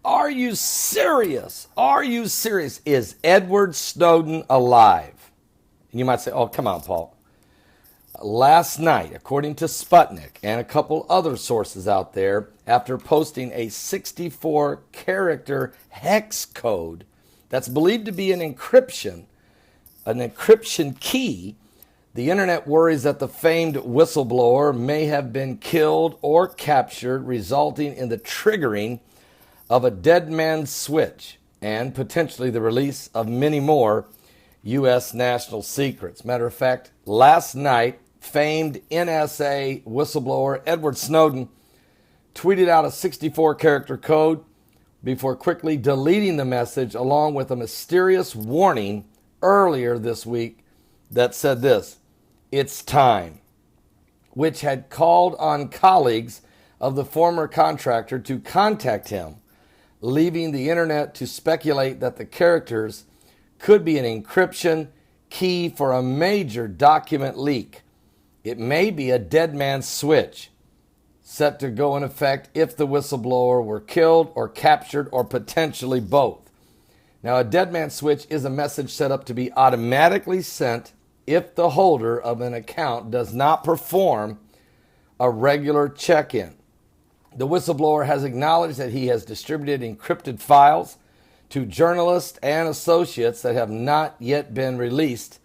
Are you serious? Are you serious? Is Edward Snowden alive? And you might say, oh, come on, Paul. Last night, according to Sputnik and a couple other sources out there, after posting a 64-character hex code that's believed to be an encryption key, the internet worries that the famed whistleblower may have been killed or captured, resulting in the triggering of a dead man's switch and potentially the release of many more U.S. national secrets. Matter of fact, last night, famed NSA whistleblower Edward Snowden tweeted out a 64-character code before quickly deleting the message, along with a mysterious warning earlier this week that said this: "It's time," which had called on colleagues of the former contractor to contact him, leaving the internet to speculate that the characters could be an encryption key for a major document leak. It may be a dead man's switch, set to go in effect if the whistleblower were killed or captured, or potentially both. Now, a dead man's switch is a message set up to be automatically sent if the holder of an account does not perform a regular check-in. The whistleblower has acknowledged that he has distributed encrypted files to journalists and associates that have not yet been released.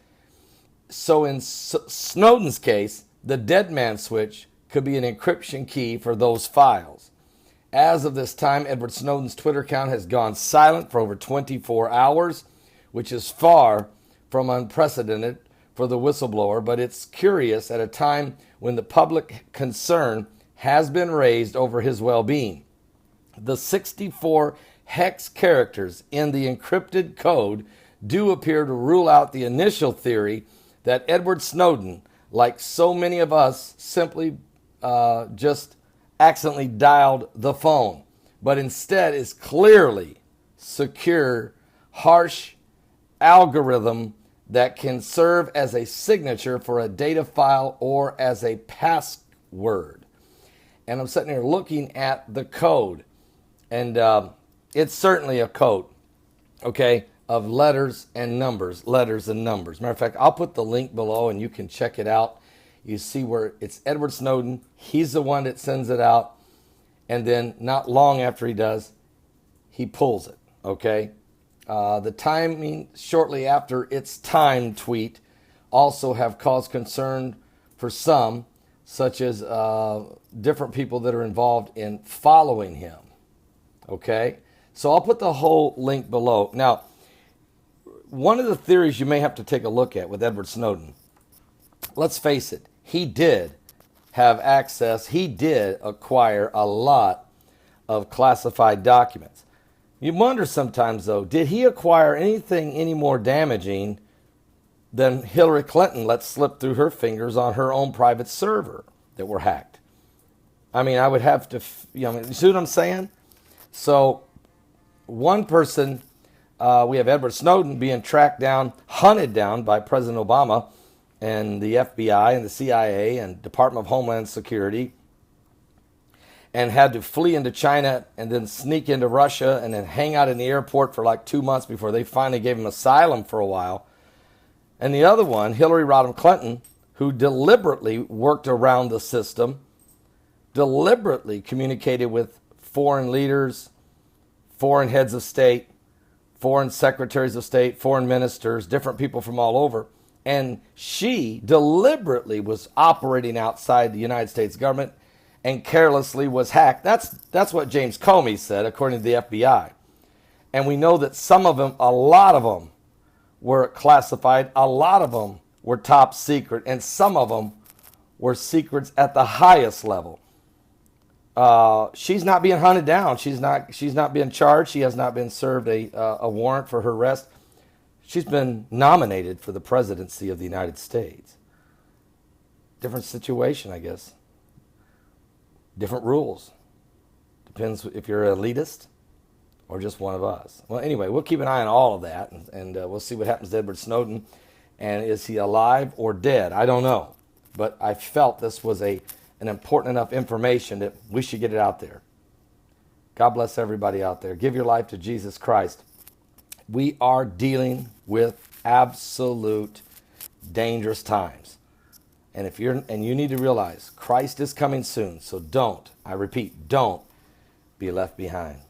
So in Snowden's case, the dead man switch could be an encryption key for those files. As of this time, Edward Snowden's Twitter account has gone silent for over 24 hours, which is far from unprecedented for the whistleblower, but it's curious at a time when the public concern has been raised over his well-being. The 64 hex characters in the encrypted code do appear to rule out the initial theory that Edward Snowden, like so many of us, simply just accidentally dialed the phone, but instead is clearly secure, harsh algorithm that can serve as a signature for a data file or as a password. And I'm sitting here looking at the code, and it's certainly a code, okay, of letters and numbers. Matter of fact, I'll put the link below and you can check it out. You see where it's Edward Snowden. He's the one that sends it out. And then not long after he does, he pulls it, okay? The timing shortly after its time tweet also have caused concern for some, such as different people that are involved in following him, okay? So I'll put the whole link below. Now, one of the theories you may have to take a look at with Edward Snowden, let's face it, he did have access, he did acquire a lot of classified documents. You wonder sometimes, though, did he acquire anything any more damaging than Hillary Clinton let slip through her fingers on her own private server that were hacked? I mean, I would have to, you see what I'm saying? So, one person, we have Edward Snowden being tracked down, hunted down by President Obama and the FBI and the CIA and Department of Homeland Security, and had to flee into China and then sneak into Russia and then hang out in the airport for like 2 months before they finally gave him asylum for a while. And the other one, Hillary Rodham Clinton, who deliberately worked around the system, deliberately communicated with foreign leaders, foreign heads of state, foreign secretaries of state, foreign ministers, different people from all over. And she deliberately was operating outside the United States government and carelessly was hacked. That's what James Comey said, according to the FBI. And we know that some of them, a lot of them, were classified. A lot of them were top secret, and some of them were secrets at the highest level. She's not being hunted down. She's not being charged. She has not been served a warrant for her arrest. She's been nominated for the presidency of the United States. Different situation, I guess. Different rules. Depends if you're an elitist or just one of us. Well, anyway, we'll keep an eye on all of that, and we'll see what happens to Edward Snowden. And is he alive or dead? I don't know. But I felt this was an important enough information that we should get it out there. God bless everybody out there. Give your life to Jesus Christ. We are dealing with absolute dangerous times. And you need to realize Christ is coming soon. So don't, I repeat, don't be left behind.